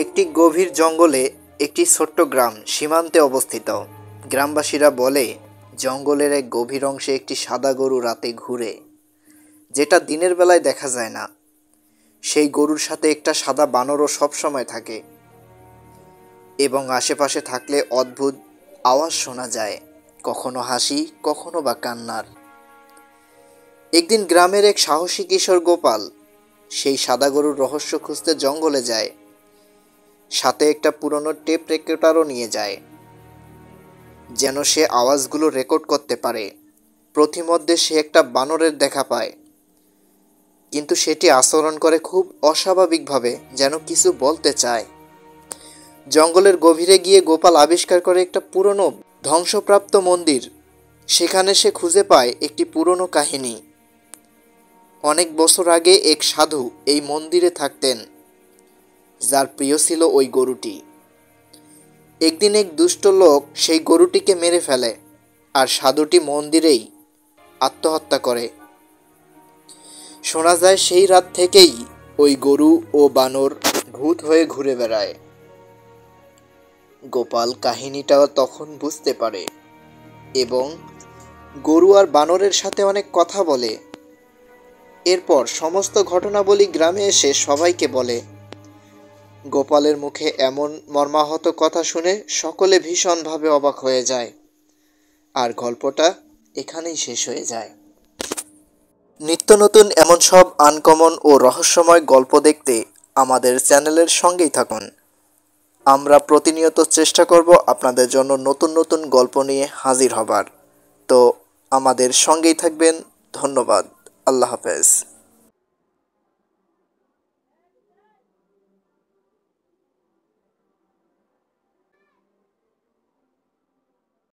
একটি গভীর জঙ্গলে একটি ছোট্ট গ্রাম সীমান্তে অবস্থিত। গ্রামবাসীরা বলে, জঙ্গলের এক গভীর অংশে একটি সাদা গরু রাতে ঘুরে, যেটা দিনের বেলায় দেখা যায় না। সেই গরুর সাথে একটা সাদা বানরও সবসময় থাকে, এবং আশেপাশে থাকলে অদ্ভুত আওয়াজ শোনা যায়, কখনো হাসি, কখনো বা কান্নার। একদিন গ্রামের এক সাহসী কিশোর গোপাল সেই সাদা গরুর রহস্য খুঁজতে জঙ্গলে যায়। সাথে একটা পুরনো টেপ রেকর্ডারও নিয়ে যায়, যেন সে আওয়াজগুলো রেকর্ড করতে পারে। প্রতিমধ্যে সে একটা বানরের দেখা পায়, কিন্তু সেটি আচরণ করে খুব অস্বাভাবিকভাবে, যেন কিছু বলতে চায়। জঙ্গলের গভীরে গিয়ে গোপাল আবিষ্কার করে একটা পুরনো ধ্বংসপ্রাপ্ত মন্দির। সেখানে সে খুঁজে পায় একটি পুরনো কাহিনী। অনেক বছর আগে এক সাধু এই মন্দিরে থাকতেন, যার প্রিয় ছিল ওই গরুটি। একদিন এক দুষ্ট লোক সেই গরুটিকে মেরে ফেলে, আর সাধুটি মন্দিরেই আত্মহত্যা করে। শোনা যায় সেই রাত থেকেই ওই গরু ও বানর ভূত হয়ে ঘুরে বেড়ায়। গোপাল কাহিনীটা তখন বুঝতে পারে এবং গরু আর বানরের সাথে অনেক কথা বলে। এরপর সমস্ত ঘটনাবলী গ্রামে এসে সবাইকে বলে। গোপালের মুখে এমন মর্মাহত কথা শুনে সকলে ভীষণভাবে অবাক হয়ে যায়, আর গল্পটা এখানেই শেষ হয়ে যায়। নিত্য নতুন এমন সব আনকমন ও রহস্যময় গল্প দেখতে আমাদের চ্যানেলের সঙ্গেই থাকুন। আমরা প্রতিনিয়ত চেষ্টা করব আপনাদের জন্য নতুন নতুন গল্প নিয়ে হাজির হবার। তো আমাদের সঙ্গেই থাকবেন। ধন্যবাদ। আল্লাহ হাফেজ।